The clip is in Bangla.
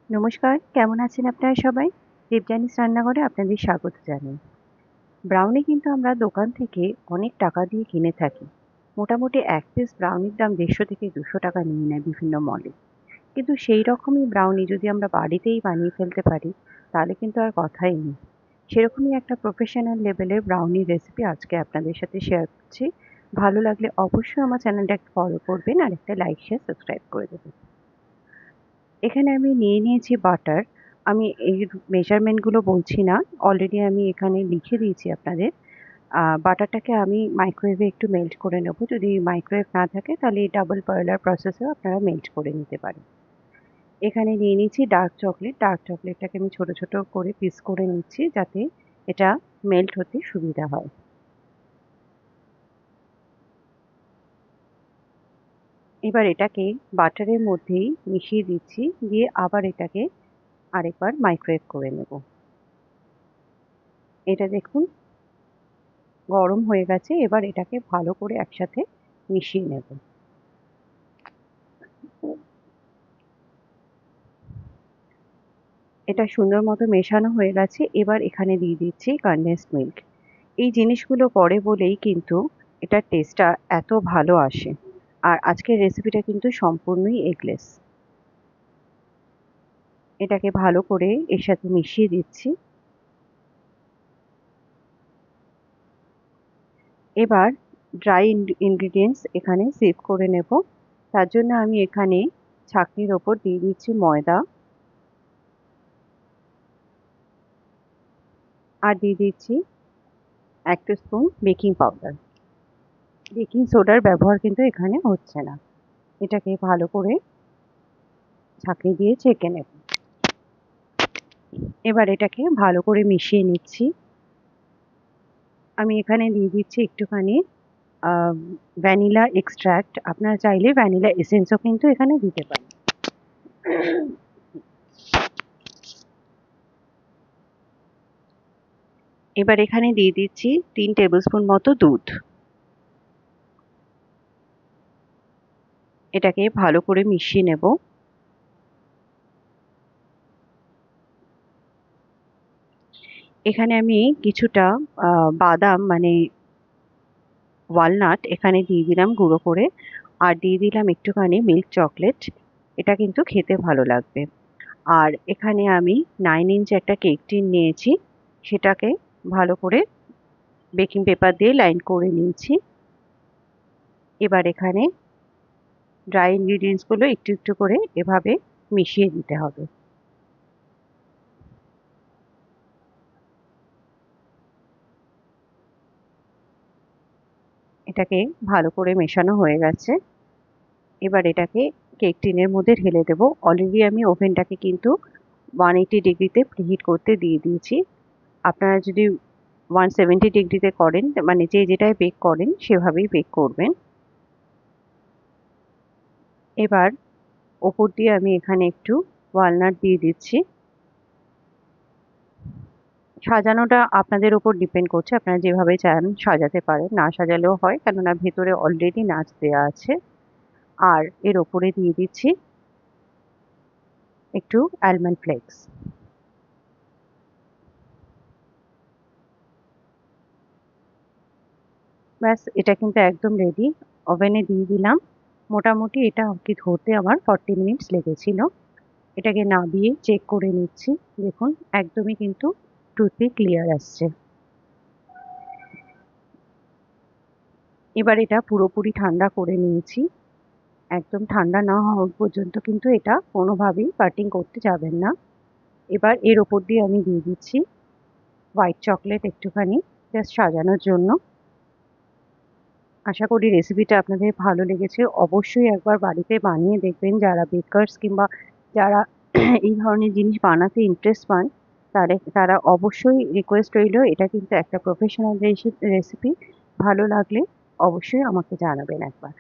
নমস্কার, কেমন আছেন আপনারা সবাই? দেবযানীস রান্নাঘরে আপনাদের স্বাগত জানাই। ব্রাউনি কিন্তু আমরা দোকান থেকে অনেক টাকা দিয়ে কিনে থাকি। মোটামুটি ১ পিস ব্রাউনির দাম ১৫০ থেকে ২০০ টাকা নিয়ে নেয় বিভিন্ন মলে। কিন্তু সেই রকমই ব্রাউনি যদি আমরা বাড়িতেই বানিয়ে ফেলতে পারি, তাহলে কিন্তু আর কথাই নেই। সেরকমই একটা প্রফেশনাল লেভেলের ব্রাউনির রেসিপি আজকে আপনাদের সাথে শেয়ার করছি। ভালো লাগলে অবশ্যই আমার চ্যানেলটাকে ফলো করবেন আর একটা লাইক, শেয়ার, সাবস্ক্রাইব করে দেবেন। এখানে আমি নিয়ে নিয়েছি বাটার। আমি এর মেজারমেন্ট গুলো বলছি না। অলরেডি আমি এখানে লিখে দিয়েছি আপনাদের। বাটারটাকে আমি মাইক্রোওয়েভে একটু মেল্ট করে নেব। যদি মাইক্রোওয়েভ না থাকে তাহলে ডাবল বয়লার প্রসেসেও আপনারা মেল্ট করে নিতে পারেন। এখানে নিয়ে নিয়েছি ডার্ক চকলেট। ডার্ক চকলেটটাকে আমি ছোট, ছোট করে পিস করে নিচ্ছি যাতে এটা মেল্ট হতে সুবিধা হয়। এবার এটাকে বাটারের মধ্যেই মিশিয়ে দিচ্ছি। দিয়ে আবার এটাকে আরেকবার মাইক্রোওয়েভ করে নেব। এটা দেখুন গরম হয়ে গেছে। এবার এটাকে ভালো করে একসাথে মিশিয়ে নেব। এটা সুন্দর মতো মেশানো হয়ে গেছে। এবার এখানে দিয়ে দিচ্ছি কনডেন্সড মিল্ক। এই জিনিসগুলো পড়ে বলেই কিন্তু এটার টেস্টটা এত ভালো আসে। আর আজকের রেসিপিটা কিন্তু সম্পূর্ণই এগলেস। এটাকে ভালো করে এর সাথে মিশিয়ে দিচ্ছি। এবার ড্রাই ইনগ্রিডিয়েন্টস এখানে সেভ করে নেব। তার জন্য আমি এখানে ছাঁকনির ওপর দিয়ে দিচ্ছি ময়দা আর দিয়ে দিচ্ছি ১ স্পুন বেকিং পাউডার। বেকিং সোডার ব্যবহার কিন্তু এখানে হচ্ছে না। এটাকে ভালো করে ছাঁকনি দিয়ে ছেঁকে নেব। এবার এটাকে ভালো করে মিশিয়ে নিচ্ছি। আমি এখানে দিয়ে দিচ্ছি একটুখানি ভ্যানিলা এক্সট্র্যাক্ট। আপনারা চাইলে ভ্যানিলা এসেন্সও কিন্তু এখানে দিতে পারেন। এবার এখানে দিয়ে দিচ্ছি ৩ টেবিল স্পুন মতো দুধ। এটাকে ভালো করে মিশিয়ে নেব। এখানে আমি কিছুটা বাদাম মানে ওয়ালনাট এখানে দিয়ে দিলাম গুঁড়ো করে আর দিয়ে দিলাম একটুখানি মিল্ক চকলেট। এটা কিন্তু খেতে ভালো লাগবে। আর এখানে আমি 9 ইঞ্চ একটা কেক টিন নিয়েছি। সেটাকে ভালো করে বেকিং পেপার দিয়ে লাইন করে নিয়েছি। এবার এখানে ড্রাই ইনগ্রিডিয়েন্টস গুলো একটু একটু করে এভাবে মিশিয়ে দিতে হবে। এটাকে ভালো করে মেশানো হয়ে গেছে। এবার এটাকে কেক টিনের মধ্যে ঢেলে দেবো। অলরেডি আমি ওভেনটাকে কিন্তু 180 ডিগ্রিতে প্রিহিট করতে দিয়ে দিয়েছি। আপনারা যদি 170 ডিগ্রিতে করেন মানে যে যেটায় বেক করেন সেভাবেই বেক করবেন। এবার ওপর দিয়ে আমি এখানে একটু ওয়ালনাট দিয়ে দিচ্ছি। সাজানোটা আপনাদের উপর ডিপেন্ড করছে। আপনারা যেভাবে চান সাজাতে পারেন, না সাজালেও হয় কেননা ভেতরে অলরেডি নাচ দেওয়া আছে। আর এর ওপরে দিয়ে দিচ্ছি একটু আলমন্ড ফ্লেক্স। ব্যাস এটা কিন্তু একদম রেডি। ওভেনে দিয়ে দিলাম। মোটামুটি এটা কি হতে আমার 40 মিনিটস লেগেছিল। এটাকে নামিয়ে চেক করে নিচ্ছি। দেখুন একদমই কিন্তু টুথপিক ক্লিয়ার আসছে। এবার এটা পুরোপুরি ঠান্ডা করে নিয়েছি। একদম ঠান্ডা না হওয়া পর্যন্ত কিন্তু এটা কোনোভাবেই কাটিং করতে যাবেন না। এবার এর ওপর দিয়ে আমি দিয়ে দিচ্ছি হোয়াইট চকলেট একটুখানি জাস্ট সাজানোর জন্য। আশা করি রেসিপিটা আপনাদের ভালো লেগেছে। অবশ্যই একবার বাড়িতে বানিয়ে দেখবেন। যারা বেকারস কিংবা যারা এই ধরনের জিনিস বানাতে ইন্টারেস্ট পান তারা অবশ্যই রিকোয়েস্ট রইল, এটা কিন্তু একটা প্রফেশনাল রেসিপি। ভালো লাগলে অবশ্যই আমাকে জানাবেন একবার।